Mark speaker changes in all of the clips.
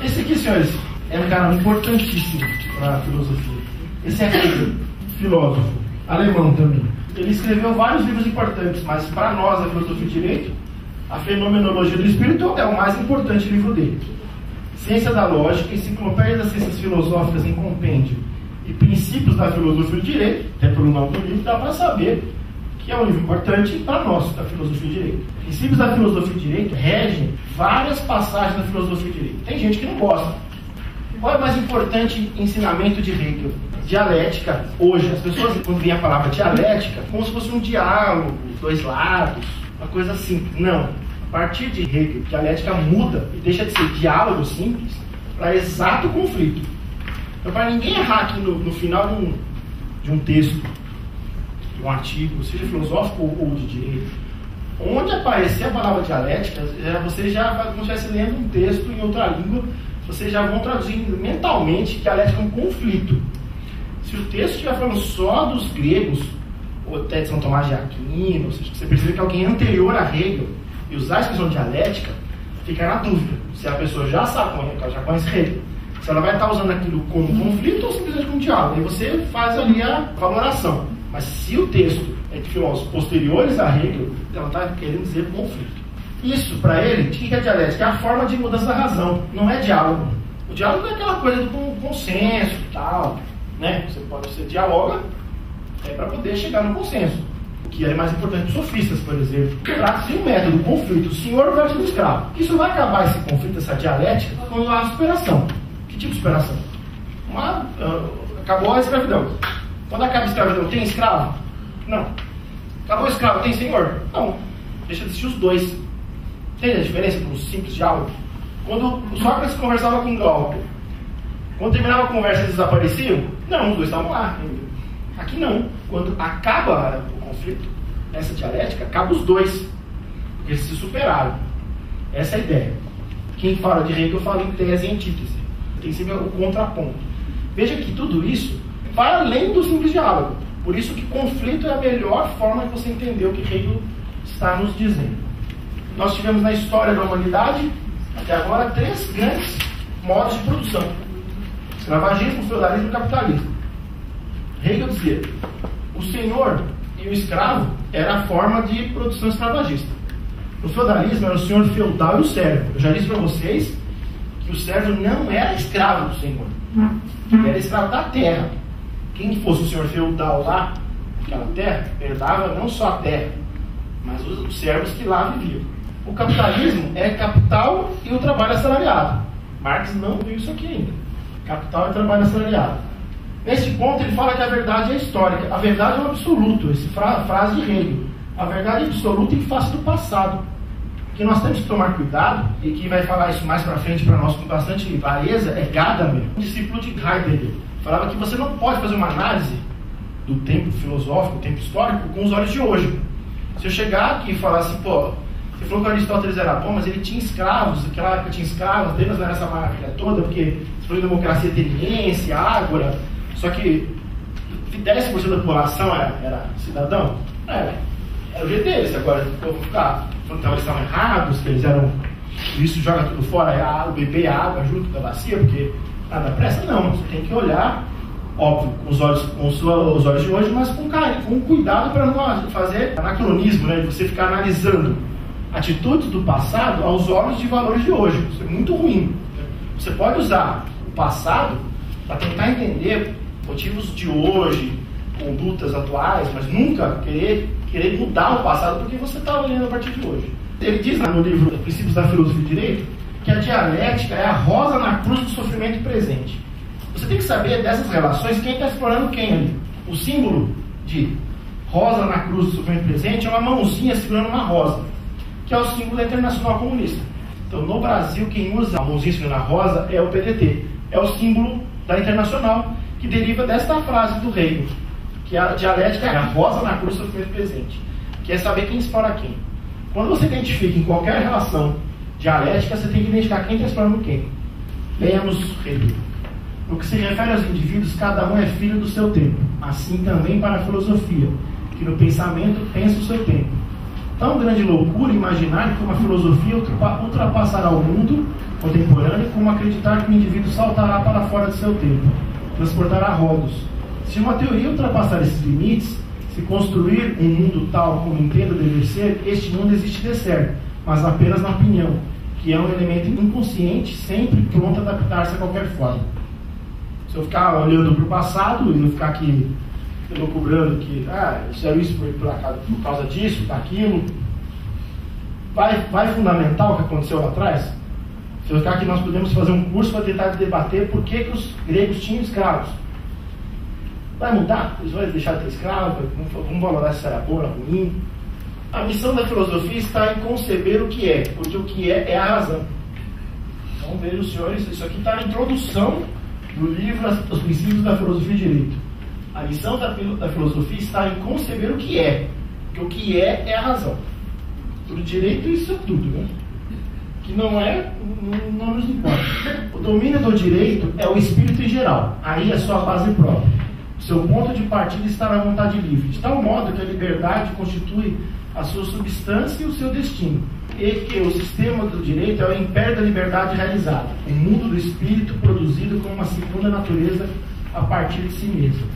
Speaker 1: Esse aqui, senhores, é um cara importantíssimo para a filosofia. Esse é Hegel, filósofo, alemão também. Ele escreveu vários livros importantes, mas para nós, a filosofia do direito, a Fenomenologia do Espírito é o mais importante livro dele. Ciência da Lógica, Enciclopédia das Ciências Filosóficas em Compêndio e Princípios da Filosofia do Direito, até pelo nome do livro, dá para saber que é um livro importante para nós, da filosofia do direito. Princípios da filosofia do direito regem várias passagens da filosofia do direito. Tem gente que não gosta. Qual é o mais importante ensinamento de Hegel? Dialética. Hoje, as pessoas, quando vem a palavra dialética, como se fosse um diálogo, dois lados, uma coisa simples. Não. A partir de Hegel, dialética muda e deixa de ser diálogo simples para exato conflito. Então, para ninguém errar aqui no final de um texto, de um artigo, seja filosófico ou de direito, onde aparecer a palavra dialética, você já, como se estivesse lendo um texto em outra língua, vocês já vão traduzindo mentalmente dialética é um conflito. Se o texto estiver falando só dos gregos, ou até de São Tomás de Aquino, ou seja, você percebe que alguém anterior a Hegel, e usar a expressão dialética, fica na dúvida se a pessoa já sabe, já conhece Hegel, se ela vai estar usando aquilo como conflito ou simplesmente como diálogo. Aí você faz ali a valoração. Mas se o texto é de filósofos posteriores a Hegel, ela está querendo dizer conflito. Isso, para ele, o que é dialética? É a forma de mudança da razão, não é diálogo. O diálogo é aquela coisa do consenso e tal, né? Você dialoga para poder chegar no consenso. O que é mais importante para os sofistas, por exemplo. Trata-se de um método, conflito, o senhor versus o escravo. Isso vai acabar esse conflito, essa dialética, quando há superação. Que tipo de superação? Acabou a escravidão. Quando acaba a escravidão, tem escravo? Não. Acabou o escravo, tem senhor? Não. Deixa de existir os dois. Entende a diferença para um simples diálogo? Quando o Sócrates conversava com o Glauco, quando terminava a conversa eles desapareciam? Não, os dois estavam lá. Aqui não. Quando acaba o conflito, essa dialética, acaba os dois. Eles se superaram. Essa é a ideia. Quem fala de Hegel fala em tese e antítese. Tem sempre o contraponto. Veja que tudo isso vai além do simples diálogo. Por isso que conflito é a melhor forma de você entender o que Hegel está nos dizendo. Nós tivemos na história da humanidade, até agora, 3 grandes modos de produção: escravagismo, feudalismo e capitalismo. Hegel dizia: o senhor e o escravo era a forma de produção escravagista. No feudalismo era o senhor feudal e o servo. Eu já disse para vocês que o servo não era escravo do senhor, ele era escravo da terra. Quem fosse o senhor feudal lá, naquela terra, herdava não só a terra, mas os servos que lá viviam. O capitalismo é capital e o trabalho assalariado. Marx não viu isso aqui ainda. Capital e trabalho assalariado. Nesse ponto ele fala que a verdade é histórica. A verdade é um absoluto. Essa frase de Hegel. A verdade é absoluta em face do passado. O que nós temos que tomar cuidado, e quem vai falar isso mais para frente para nós com bastante clareza, é Gadamer, um discípulo de Heidegger. Falava que você não pode fazer uma análise do tempo filosófico, do tempo histórico, com os olhos de hoje. Se eu chegar aqui e falar assim, pô, você falou que Aristóteles era bom, mas ele tinha escravos, naquela época tinha escravos, Atenas não era essa maravilha toda, porque você falou em democracia ateniense, ágora, só que 10% da população era cidadão? Era o jeito deles. Agora, eu vou ficar falando que eles estavam errados, que eles eram. Isso joga tudo fora, o bebê e a água junto com a bacia, porque nada pressa? Não, você tem que olhar, óbvio, com os olhos de hoje, mas com carinho, com cuidado para não fazer anacronismo, né? De você ficar analisando atitudes do passado aos olhos de valores de hoje. Isso é muito ruim. Você pode usar o passado para tentar entender motivos de hoje, condutas atuais, mas nunca querer mudar o passado porque você está olhando a partir de hoje. Ele diz no livro Princípios da Filosofia do Direito que a dialética é a rosa na cruz do sofrimento presente. Você tem que saber dessas relações quem está explorando quem ali. O símbolo de rosa na cruz do sofrimento presente é uma mãozinha segurando uma rosa, que é o símbolo da Internacional Comunista. Então, no Brasil, quem usa a mãozinha segurando a rosa é o PDT. É o símbolo da Internacional, que deriva desta frase do Hegel, que a dialética é a rosa na cruz do sofrimento presente, que é saber quem explora quem. Quando você identifica em qualquer relação dialética, você tem que identificar quem está explorando quem. Leamos Hegel. No que se refere aos indivíduos, cada um é filho do seu tempo. Assim também para a filosofia, que no pensamento pensa o seu tempo. Tão grande loucura imaginar que uma filosofia ultrapassará o mundo contemporâneo como acreditar que o indivíduo saltará para fora de seu tempo, transportará rodos. Se uma teoria ultrapassar esses limites, se construir um mundo tal como entenda dever ser, este mundo existe de certo, mas apenas na opinião, que é um elemento inconsciente, sempre pronto a adaptar-se a qualquer forma. Se eu ficar olhando para o passado e não ficar aqui cobrando que isso é isso por causa disso, daquilo, vai fundamentar o que aconteceu lá atrás? Se eu ficar aqui, nós podemos fazer um curso para tentar debater por que os gregos tinham escravos. Vai mudar? Eles vão deixar de ter escravo? Vamos valorar se era bom ou ruim? A missão da filosofia está em conceber o que é, porque o que é a razão. Então vejam, senhores, isso aqui está na introdução do livro Os Princípios da Filosofia e Direito. A missão da filosofia está em conceber o que é, porque o que é a razão. Para o direito isso é tudo, né? Que não é, não nos importa. O domínio do direito é o espírito em geral, aí é sua base própria. O seu ponto de partida está na vontade livre, de tal modo que a liberdade constitui a sua substância e o seu destino, e que o sistema do direito é o império da liberdade realizada, o mundo do espírito produzido como uma segunda natureza a partir de si mesmo.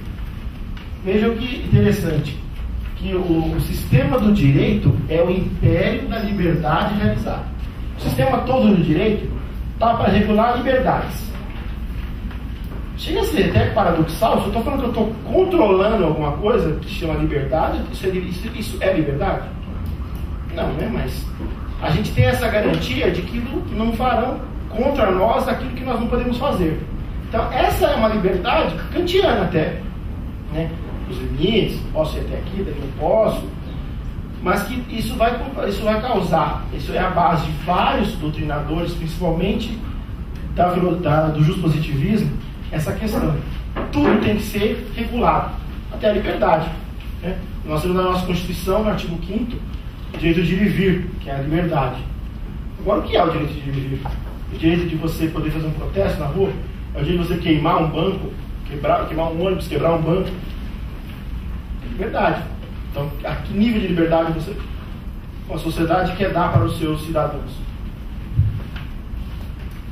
Speaker 1: Vejam que interessante, que o sistema do direito é o império da liberdade realizada. O sistema todo do direito está para regular liberdades. Chega a ser até paradoxal, se eu estou falando que eu estou controlando alguma coisa que se chama liberdade, isso é liberdade? Não, né? Mas a gente tem essa garantia de que não farão contra nós aquilo que nós não podemos fazer. Então, essa é uma liberdade kantiana até, né? Os limites, posso ir até aqui, daqui não posso, mas que isso vai causar, isso é a base de vários doutrinadores, principalmente do justpositivismo, essa questão. Tudo tem que ser regulado, até a liberdade, né? Nós temos na nossa Constituição, no artigo 5º, o direito de ir e vir, que é a liberdade. Agora, o que é o direito de ir e vir? O direito de você poder fazer um protesto na rua? É o direito de você queimar um banco, queimar um ônibus, quebrar um banco? Liberdade. Então, a que nível de liberdade a sociedade quer dar para os seus cidadãos?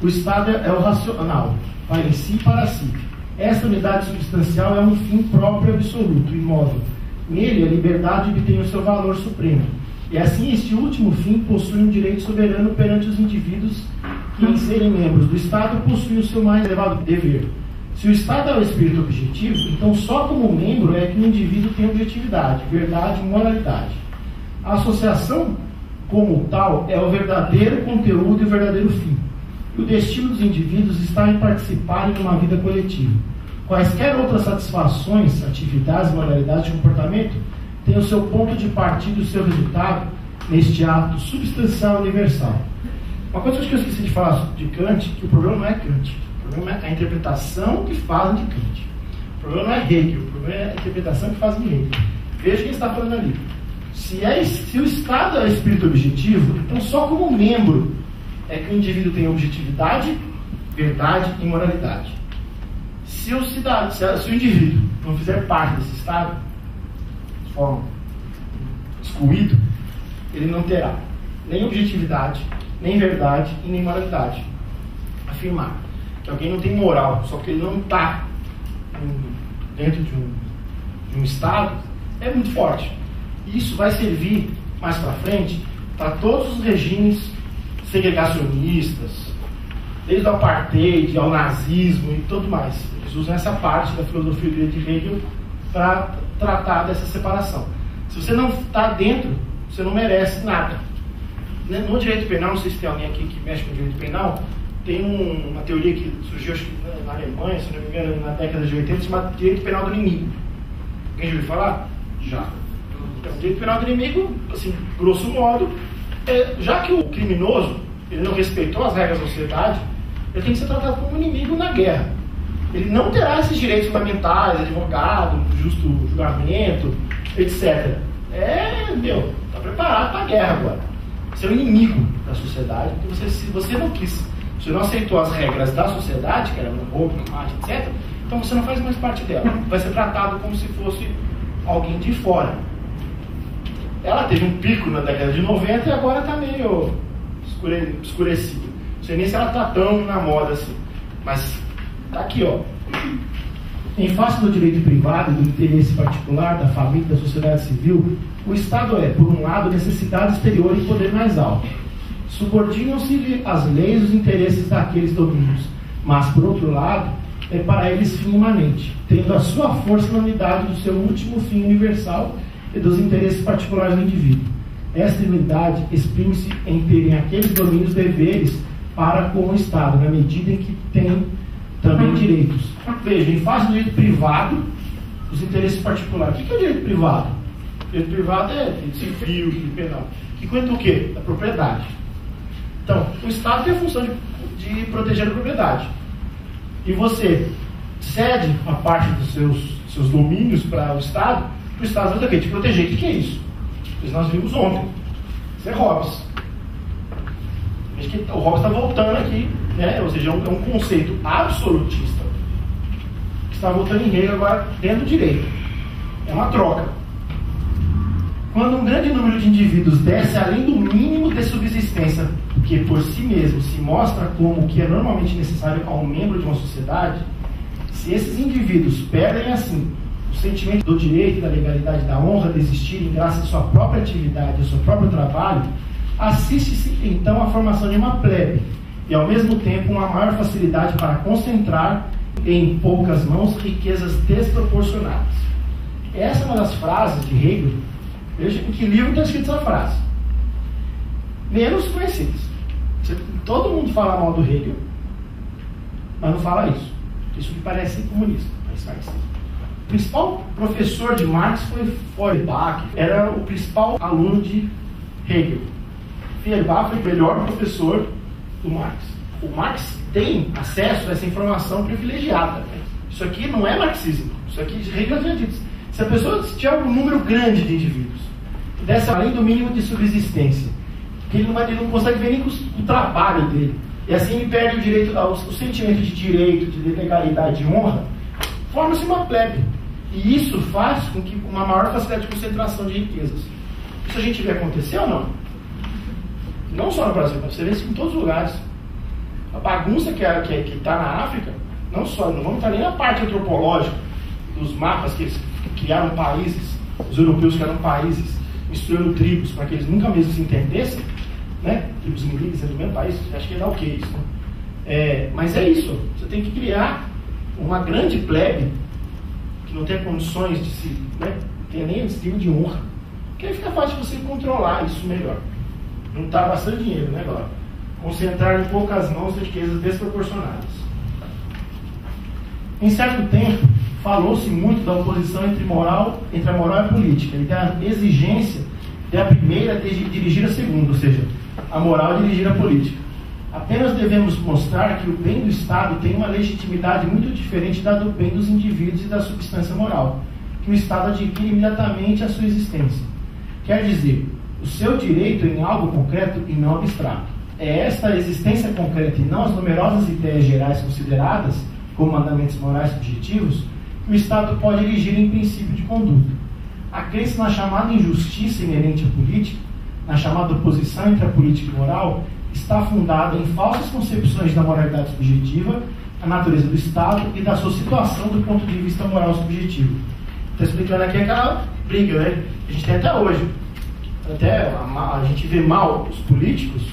Speaker 1: O Estado é o racional, vai em si e para si. Esta unidade substancial é um fim próprio, absoluto, imóvel. Nele, a liberdade obtém o seu valor supremo. E assim, este último fim possui um direito soberano perante os indivíduos que, em serem membros do Estado, possuem o seu mais elevado dever. Se o Estado é o espírito objetivo, então só como membro é que o indivíduo tem objetividade, verdade e moralidade. A associação, como tal, é o verdadeiro conteúdo e o verdadeiro fim. E o destino dos indivíduos está em participarem de uma vida coletiva. Quaisquer outras satisfações, atividades, moralidades de comportamento têm o seu ponto de partida e o seu resultado neste ato substancial e universal. Uma coisa que eu esqueci de falar de Kant, que o problema não é Kant. O problema é a interpretação que fazem de Kant. O problema não é Hegel, o problema é a interpretação que fazem de Hegel. Veja quem está falando ali. Se o Estado é o espírito objetivo, então só como membro é que o indivíduo tem objetividade, verdade e moralidade. Se o indivíduo não fizer parte desse Estado, de forma excluído, ele não terá nem objetividade, nem verdade e nem moralidade. Afirmar que alguém não tem moral, só que ele não está dentro de um Estado, é muito forte. Isso vai servir mais para frente para todos os regimes segregacionistas, desde o apartheid ao nazismo e tudo mais. Eles usam essa parte da filosofia de Hegel para tratar dessa separação. Se você não está dentro, você não merece nada. No direito penal, não sei se tem alguém aqui que mexe com direito penal, tem uma teoria que surgiu, acho que na Alemanha, se não me engano, na década de 80, chamada direito penal do inimigo. Alguém já ouviu falar? Já. Então, o direito penal do inimigo, assim, grosso modo, já que o criminoso ele não respeitou as regras da sociedade, ele tem que ser tratado como um inimigo na guerra. Ele não terá esses direitos fundamentais, advogado, justo julgamento, etc. Está preparado para a guerra agora. Você é o inimigo da sociedade, porque se você não quis, você não aceitou as regras da sociedade, que era no roubo, no mate, etc., então você não faz mais parte dela. Vai ser tratado como se fosse alguém de fora. ela teve um pico na década de 90 e agora está meio escurecida. Não sei nem se ela está tão na moda assim, mas está aqui, ó. Em face do direito privado, do interesse particular, da família, da sociedade civil, o Estado é, por um lado, necessidade exterior e poder mais alto. Subordinam-se às leis os interesses daqueles domínios, mas, por outro lado, é para eles fim imanente, tendo a sua força na unidade do seu último fim universal e dos interesses particulares do indivíduo. Esta unidade exprime-se em terem aqueles domínios deveres para com o Estado, na medida em que tem também direitos. Veja, em face do direito privado, os interesses particulares. O que é o direito privado? O direito privado é direito civil, direito penal. Que conta o quê? Da propriedade. Então, o Estado tem a função de proteger a propriedade. E você cede uma parte dos seus domínios para o Estado vai ter que te proteger. O que é isso? Isso nós vimos ontem. Isso é Hobbes. Veja que o Hobbes está voltando aqui, né? Ou seja, é um conceito absolutista que está voltando em Hegel agora dentro do direito. É uma troca. Quando um grande número de indivíduos desce além do mínimo de subsistência, que por si mesmo se mostra como o que é normalmente necessário a um membro de uma sociedade, se esses indivíduos perdem assim o sentimento do direito, da legalidade, da honra de existirem graças à sua própria atividade, ao seu próprio trabalho, assiste-se então à formação de uma plebe e ao mesmo tempo uma maior facilidade para concentrar em poucas mãos riquezas desproporcionadas. Essa é uma das frases de Hegel. Veja em que livro está escrito essa frase. Menos conhecidas. Todo mundo fala mal do Hegel, mas não fala isso. Isso me parece comunista. O principal professor de Marx foi Feuerbach, era o principal aluno de Hegel. Feuerbach foi o melhor professor do Marx. O Marx tem acesso a essa informação privilegiada. Isso aqui não é marxismo. Isso aqui, Hegel já disse. Se a pessoa tiver um número grande de indivíduos, desse além do mínimo de subsistência, que ele não consegue ver nem com o trabalho dele, e assim ele perde o direito, o sentimento de direito, de legalidade, de honra, forma-se uma plebe. E isso faz com que uma maior facilidade de concentração de riquezas. Isso a gente vê acontecer ou não? Não só no Brasil, mas você vê isso em todos os lugares. A bagunça que está na África, não vamos estar nem na parte antropológica dos mapas que eles criaram países, os europeus criaram países, misturando tribos para que eles nunca mesmo se entendessem, né? Tribos inimigos dentro do mesmo país, acho que é dar o que isso, né? Mas é isso, você tem que criar uma grande plebe que não tem condições de se, né, tem nem esse tipo de honra, que aí fica fácil de você controlar isso melhor. Juntar bastante dinheiro, né, agora? Concentrar em poucas mãos riquezas desproporcionadas. Em certo tempo, falou-se muito da oposição entre a moral e a política, e da exigência da primeira dirigir a segunda, ou seja, a moral dirigir a política. Apenas devemos mostrar que o bem do Estado tem uma legitimidade muito diferente da do bem dos indivíduos e da substância moral, que o Estado adquire imediatamente a sua existência. Quer dizer, o seu direito em algo concreto e não abstrato. É esta existência concreta e não as numerosas ideias gerais consideradas como mandamentos morais subjetivos que o Estado pode erigir em princípio de conduta. A crença na chamada injustiça inerente à política, na chamada oposição entre a política e a moral, está fundada em falsas concepções da moralidade subjetiva, a natureza do Estado e da sua situação do ponto de vista moral subjetivo. Estou explicando aqui aquela briga, né? A gente tem até hoje. Até a gente vê mal os políticos,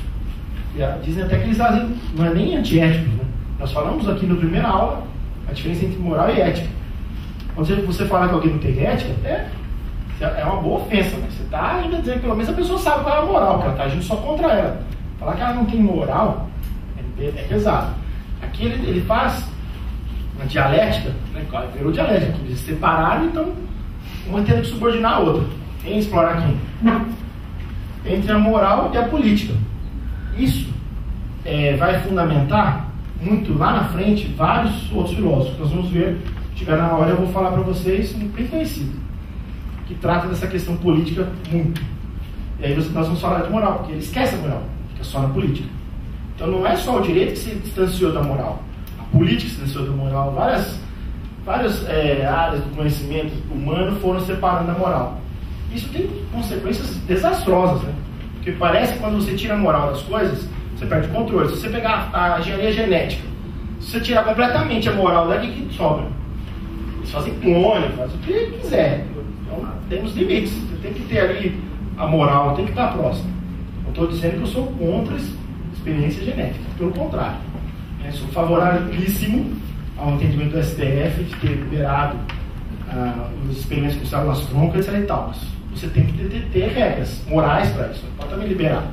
Speaker 1: dizem até que eles fazem, não é nem antiéticos, né? Nós falamos aqui na primeira aula a diferença entre moral e ética. Quando você fala que alguém não tem ética, é uma boa ofensa, mas você está ainda dizendo que pelo menos a pessoa sabe qual é a moral, que ela está agindo só contra ela. Falar que ela não tem moral é pesado. Aqui ele faz uma dialética, né? Virou dialética, que eles se separaram, então uma tendo que subordinar a outra. Quem explora aqui? Entre a moral e a política. Isso vai fundamentar muito lá na frente vários outros filósofos. Nós vamos ver, chegar na hora eu vou falar para vocês um bem conhecido, que trata dessa questão política muito. E aí nós vamos falar de moral, porque ele esquece a moral, fica só na política. Então não é só o direito que se distanciou da moral, a política se distanciou da moral, várias áreas do conhecimento humano foram separando a moral. Isso tem consequências desastrosas, né? Porque parece que quando você tira a moral das coisas, você perde o controle. Se você pegar a engenharia genética, se você tirar completamente a moral daqui, que sobra? Eles fazem clone, fazem o que quiser. Então, temos limites. Você tem que ter ali a moral, tem que estar próximo. Não estou dizendo que eu sou contra a experiência genética, pelo contrário. Sou favorávelíssimo ao entendimento do STF de ter liberado os experimentos com células troncas e tal. Mas você tem que ter regras morais para isso. Pode também liberar.